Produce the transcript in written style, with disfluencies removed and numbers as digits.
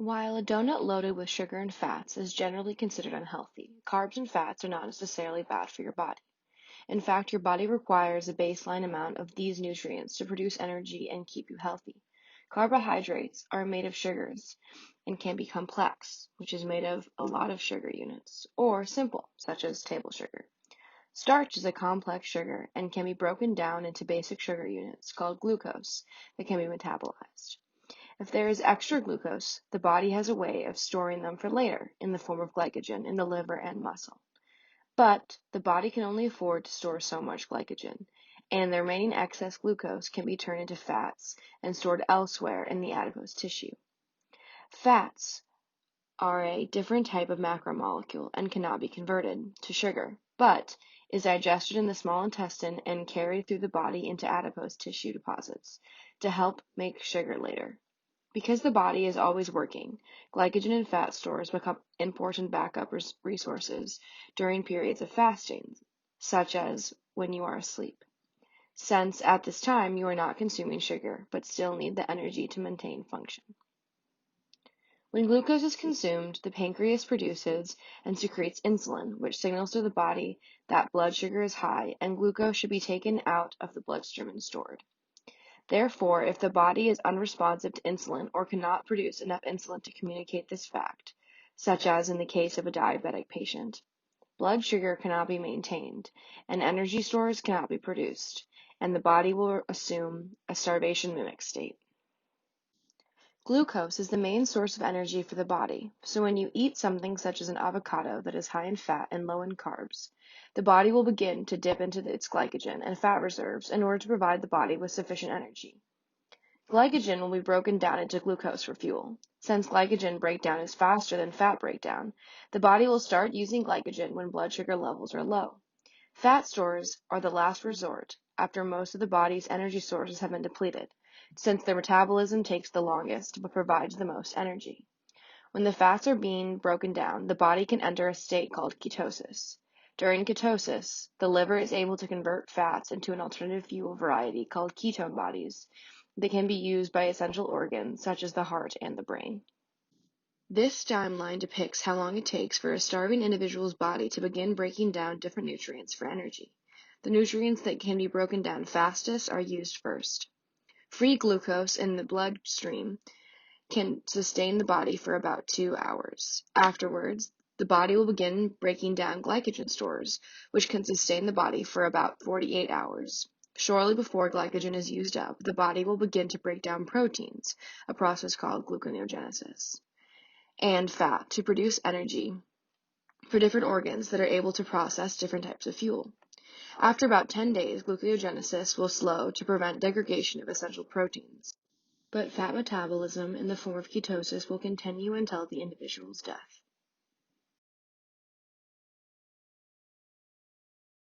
While a donut loaded with sugar and fats is generally considered unhealthy, carbs and fats are not necessarily bad for your body. In fact, your body requires a baseline amount of these nutrients to produce energy and keep you healthy. Carbohydrates are made of sugars and can be complex, which is made of a lot of sugar units, or simple, such as table sugar. Starch is a complex sugar and can be broken down into basic sugar units called glucose that can be metabolized. If there is extra glucose, the body has a way of storing them for later in the form of glycogen in the liver and muscle. But the body can only afford to store so much glycogen, and the remaining excess glucose can be turned into fats and stored elsewhere in the adipose tissue. Fats are a different type of macromolecule and cannot be converted to sugar, but is digested in the small intestine and carried through the body into adipose tissue deposits to help make sugar later. Because the body is always working, glycogen and fat stores become important backup resources during periods of fasting, such as when you are asleep, since at this time you are not consuming sugar but still need the energy to maintain function. When glucose is consumed, the pancreas produces and secretes insulin, which signals to the body that blood sugar is high and glucose should be taken out of the bloodstream and stored. Therefore, if the body is unresponsive to insulin or cannot produce enough insulin to communicate this fact, such as in the case of a diabetic patient, blood sugar cannot be maintained, and energy stores cannot be produced, and the body will assume a starvation mimic state. Glucose is the main source of energy for the body, so when you eat something such as an avocado that is high in fat and low in carbs, the body will begin to dip into its glycogen and fat reserves in order to provide the body with sufficient energy. Glycogen will be broken down into glucose for fuel. Since glycogen breakdown is faster than fat breakdown, the body will start using glycogen when blood sugar levels are low. Fat stores are the last resort after most of the body's energy sources have been depleted, since their metabolism takes the longest but provides the most energy. When the fats are being broken down, the body can enter a state called ketosis. During ketosis, the liver is able to convert fats into an alternative fuel variety called ketone bodies that can be used by essential organs such as the heart and the brain. This timeline depicts how long it takes for a starving individual's body to begin breaking down different nutrients for energy. The nutrients that can be broken down fastest are used first. Free glucose in the bloodstream can sustain the body for about 2 hours. Afterwards, the body will begin breaking down glycogen stores, which can sustain the body for about 48 hours. Shortly before glycogen is used up, the body will begin to break down proteins, a process called gluconeogenesis, and fat to produce energy for different organs that are able to process different types of fuel. After about 10 days, gluconeogenesis will slow to prevent degradation of essential proteins. But fat metabolism in the form of ketosis will continue until the individual's death.